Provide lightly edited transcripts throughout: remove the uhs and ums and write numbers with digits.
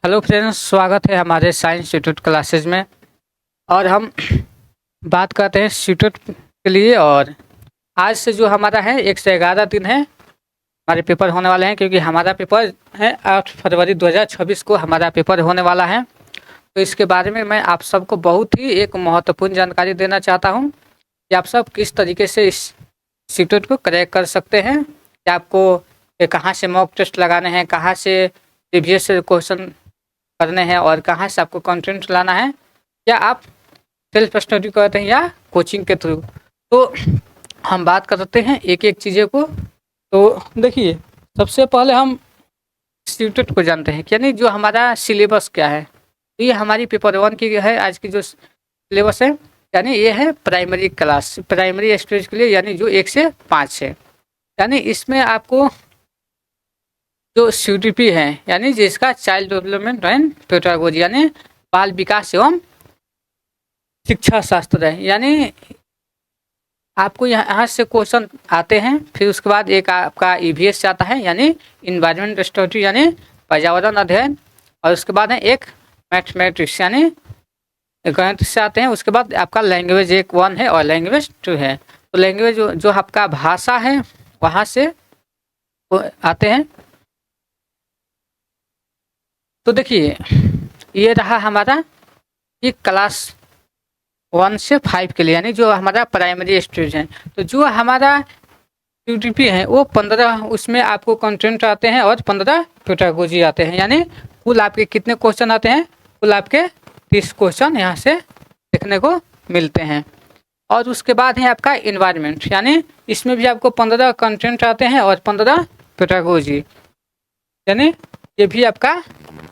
Hello friends, स्वागत है हमारे साइंस इंस्टीट्यूट क्लासेज में। और हम बात करते हैं इंस्टीट्यूट के लिए। और आज से जो हमारा है 111 दिन है हमारे पेपर होने वाले हैं, क्योंकि हमारा पेपर है 8 फरवरी 2026 को हमारा पेपर होने वाला है। तो इसके बारे में मैं आप सबको बहुत ही एक महत्वपूर्ण जानकारी देना चाहता हूँ कि आप सब किस तरीके से इस इंस्टीट्यूट को क्रैक कर सकते हैं, कि आपको कहाँ से मॉक टेस्ट लगाने हैं, कहाँ से प्रीवियस क्वेश्चन करने हैं और कहाँ से आपको कंटेंट लाना है, या आप सेल्फ स्टडी करते हैं या कोचिंग के थ्रू। तो हम बात करते हैं एक एक चीज़ों को। तो देखिए, सबसे पहले हम इंस्टीट्यूट को जानते हैं, यानी जो हमारा सिलेबस क्या है। तो ये हमारी पेपर 1 की है आज की जो सिलेबस है, यानी ये है प्राइमरी क्लास, प्राइमरी स्टेज के लिए, यानी जो 1 से 5 है। यानी इसमें आपको जो CDP है, यानी जिसका चाइल्ड डेवलपमेंट एंड पेडागोजी, यानी बाल विकास एवं शिक्षा शास्त्र है। यानी आपको यहाँ से क्वेश्चन आते हैं। फिर उसके बाद एक आपका EVS आता है, यानी इन्वायरमेंट स्टडी, यानी पर्यावरण अध्ययन। और उसके बाद है एक मैथमेटिक्स, यानी गणित से आते हैं। उसके बाद आपका लैंग्वेज 1 है और लैंग्वेज 2 है। तो लैंग्वेज जो आपका भाषा है वहाँ से आते हैं। तो देखिए, ये रहा हमारा ये क्लास 1 से 5 के लिए, यानी जो हमारा प्राइमरी स्टेज है। तो जो हमारा CDP है वो 15, उसमें आपको कंटेंट आते हैं और 15 पेडागोजी आते हैं। यानी कुल आपके कितने क्वेश्चन आते हैं? कुल आपके 30 क्वेश्चन यहाँ से देखने को मिलते हैं। और उसके बाद है आपका इन्वायरमेंट, यानी इसमें भी आपको 15 कंटेंट आते हैं और 15 पेडागोजी, यानी ये भी आपका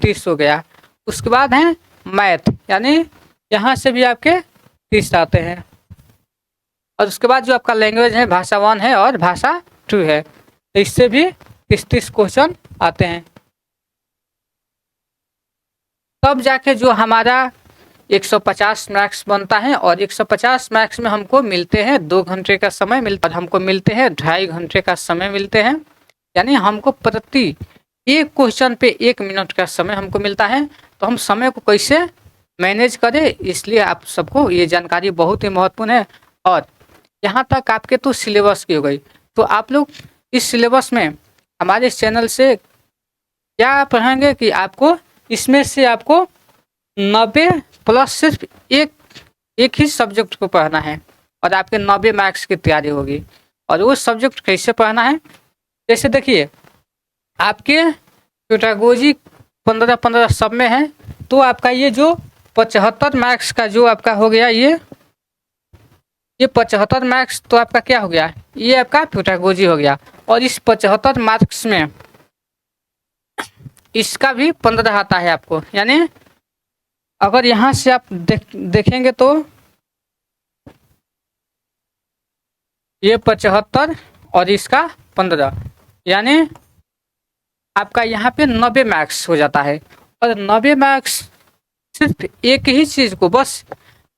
30 हो गया। उसके बाद है मैथ, यानी यहाँ से भी आपके 30 आते हैं। और उसके बाद जो आपका लैंग्वेज है भाषा 1 है और भाषा 2 है, तो इससे भी 30 क्वेश्चन आते हैं। तब जाके जो हमारा 150 मार्क्स बनता है, और 150 मार्क्स में हमको मिलते हैं 2 घंटे का समय मिलता है, हमको मिलते हैं 2.5 घंटे का समय मिलते हैं। यानी हमको प्रति एक क्वेश्चन पे 1 मिनट का समय हमको मिलता है। तो हम समय को कैसे मैनेज करें, इसलिए आप सबको ये जानकारी बहुत ही महत्वपूर्ण है। और यहाँ तक आपके तो सिलेबस की हो गई। तो आप लोग इस सिलेबस में हमारे चैनल से क्या पढ़ेंगे कि आपको इसमें से आपको 90 प्लस सिर्फ एक ही सब्जेक्ट को पढ़ना है, और आपके 90 मार्क्स की तैयारी होगी। और वो सब्जेक्ट कैसे पढ़ना है, जैसे देखिए आपके पेडागोजी 15-15 सब में है। तो आपका ये जो 75 मार्क्स का जो आपका हो गया, ये 75 मार्क्स तो आपका क्या हो गया, ये आपका पेडागोजी हो गया। और इस 75 मार्क्स में इसका भी 15 आता है आपको। यानी अगर यहाँ से आप देखेंगे तो ये 75 और इसका 15, यानी आपका यहाँ पे 90 मार्क्स हो जाता है। और 90 मार्क्स सिर्फ एक ही चीज़ को, बस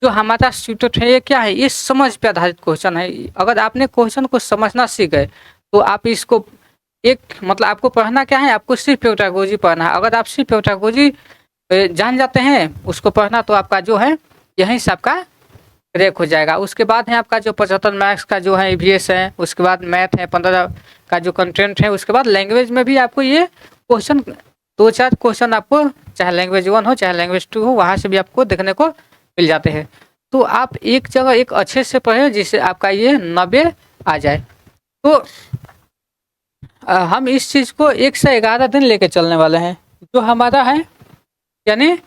जो हमारा इंस्टीट्यूट है ये क्या है, ये समझ पे आधारित क्वेश्चन है। अगर आपने क्वेश्चन को समझना सीख गए तो आप इसको मतलब आपको पढ़ना क्या है, आपको सिर्फ पेडागोजी पढ़ना है। अगर आप सिर्फ पेडागोजी जान जाते हैं उसको पढ़ना, तो आपका जो है यहीं से आपका क्रैक हो जाएगा। उसके बाद है आपका जो 75 मार्क्स का जो है EVS है। उसके बाद मैथ है 15 का जो कंटेंट है। उसके बाद लैंग्वेज में भी आपको ये क्वेश्चन 2-4 क्वेश्चन आपको, चाहे लैंग्वेज 1 हो चाहे लैंग्वेज 2 हो, वहाँ से भी आपको देखने को मिल जाते हैं। तो आप एक जगह एक अच्छे से पढ़ें जिससे आपका ये 90 आ जाए। तो हम इस चीज़ को 1 से 11 दिन लेके चलने वाले हैं। जो हमारा है यानी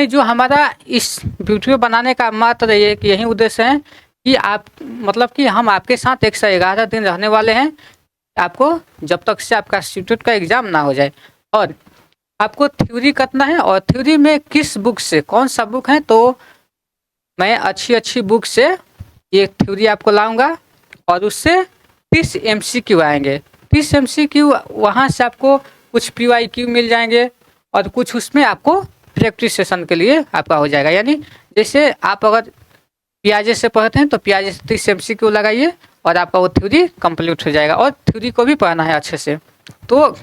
जो हमारा इस वीडियो बनाने का मात्र यही उद्देश्य है कि आप मतलब कि हम आपके साथ 1 से 11 दिन रहने वाले हैं, आपको जब तक से आपका इंस्टीट्यूट का एग्ज़ाम ना हो जाए। और आपको थ्योरी करना है, और थ्योरी में किस बुक से, कौन सा बुक है, तो मैं अच्छी बुक से ये थ्योरी आपको लाऊंगा। और उससे 30 MCQ आएंगे। 30 MCQ वहाँ से आपको कुछ PYQ मिल जाएंगे, और कुछ उसमें आपको प्रैक्टिस सेशन के लिए आपका हो जाएगा। यानी जैसे आप अगर पियाजे से पढ़ते हैं तो पियाजे से 30 MCQ लगाइए, और आपका वो थ्योरी कंप्लीट हो जाएगा। और थ्योरी को भी पढ़ना है अच्छे से। तो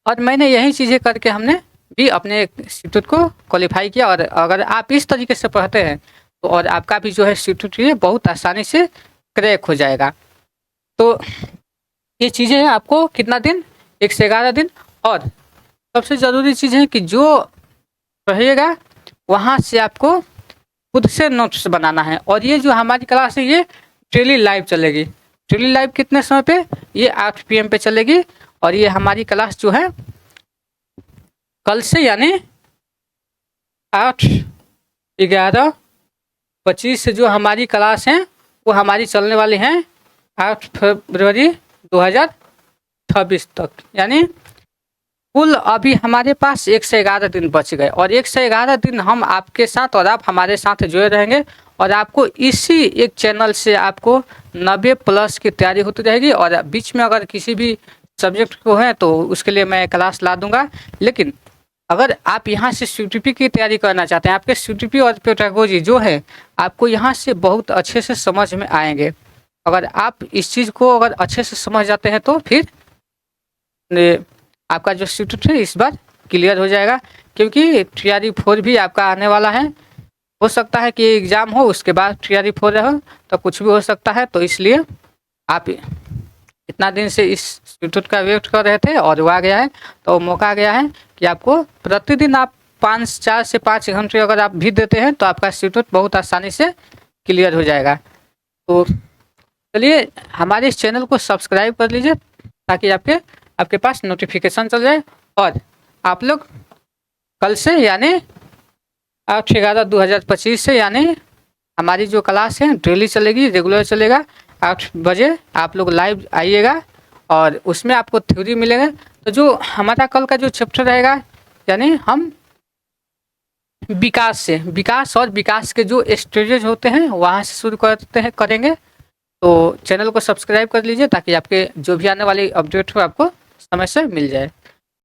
और मैंने यही चीज़ें करके हमने भी अपने इंस्टीट्यूट को क्वालिफाई किया। और अगर आप इस तरीके से पढ़ते हैं तो और आपका भी जो है इंस्टीट्यूट ये बहुत आसानी से क्रैक हो जाएगा। तो ये चीज़ें हैं, आपको कितना दिन, 1 से 11 दिन। और सबसे ज़रूरी चीज़ है कि जो रहेगा वहाँ से आपको खुद से नोट्स बनाना है। और ये जो हमारी क्लास है ये डेली लाइव चलेगी। डेली लाइव कितने समय पे, ये 8 PM पे चलेगी। और ये हमारी क्लास जो है कल से यानी 8/11/25 से जो हमारी क्लास है वो हमारी चलने वाली हैं 8 फरवरी 2026 तक। यानी कुल अभी हमारे पास 1 से 11 दिन बच गए। और 1 से 11 दिन हम आपके साथ और आप हमारे साथ जुड़े रहेंगे। और आपको इसी एक चैनल से आपको 90+ की तैयारी होती रहेगी। और बीच में अगर किसी भी सब्जेक्ट को है तो उसके लिए मैं क्लास ला दूंगा। लेकिन अगर आप यहाँ से CTP की तैयारी करना चाहते हैं, आपके CTP और पेडागोजी जो है आपको यहाँ से बहुत अच्छे से समझ में आएंगे। अगर आप इस चीज़ को अगर अच्छे से समझ जाते हैं तो फिर आपका जो इंस्टीट्यूट है इस बार क्लियर हो जाएगा। क्योंकि TRE 4 भी आपका आने वाला है। हो सकता है कि एग्ज़ाम हो उसके बाद TRE 4 हो, तो कुछ भी हो सकता है। तो इसलिए आप इतना दिन से इस इंस्टीट्यूट का वेट कर रहे थे और वो आ गया है, तो मौका आ गया है कि आपको प्रतिदिन आप 4 से 5 घंटे अगर आप भी देते हैं तो आपका इंस्टीट्यूट बहुत आसानी से क्लियर हो जाएगा। तो चलिए हमारे इस चैनल को सब्सक्राइब कर लीजिए ताकि आपके पास नोटिफिकेशन चल जाए। और आप लोग कल से यानी 8/11/2025 से यानी हमारी जो क्लास है डेली चलेगी, रेगुलर चलेगा। 8 बजे आप लोग लाइव आइएगा और उसमें आपको थ्योरी मिलेगा। तो जो हमारा कल का जो चैप्टर रहेगा यानी हम विकास और विकास के जो स्टेजेज होते हैं वहाँ से शुरू करेंगे। तो चैनल को सब्सक्राइब कर लीजिए ताकि आपके जो भी आने वाली अपडेट हो आपको समय से मिल जाए।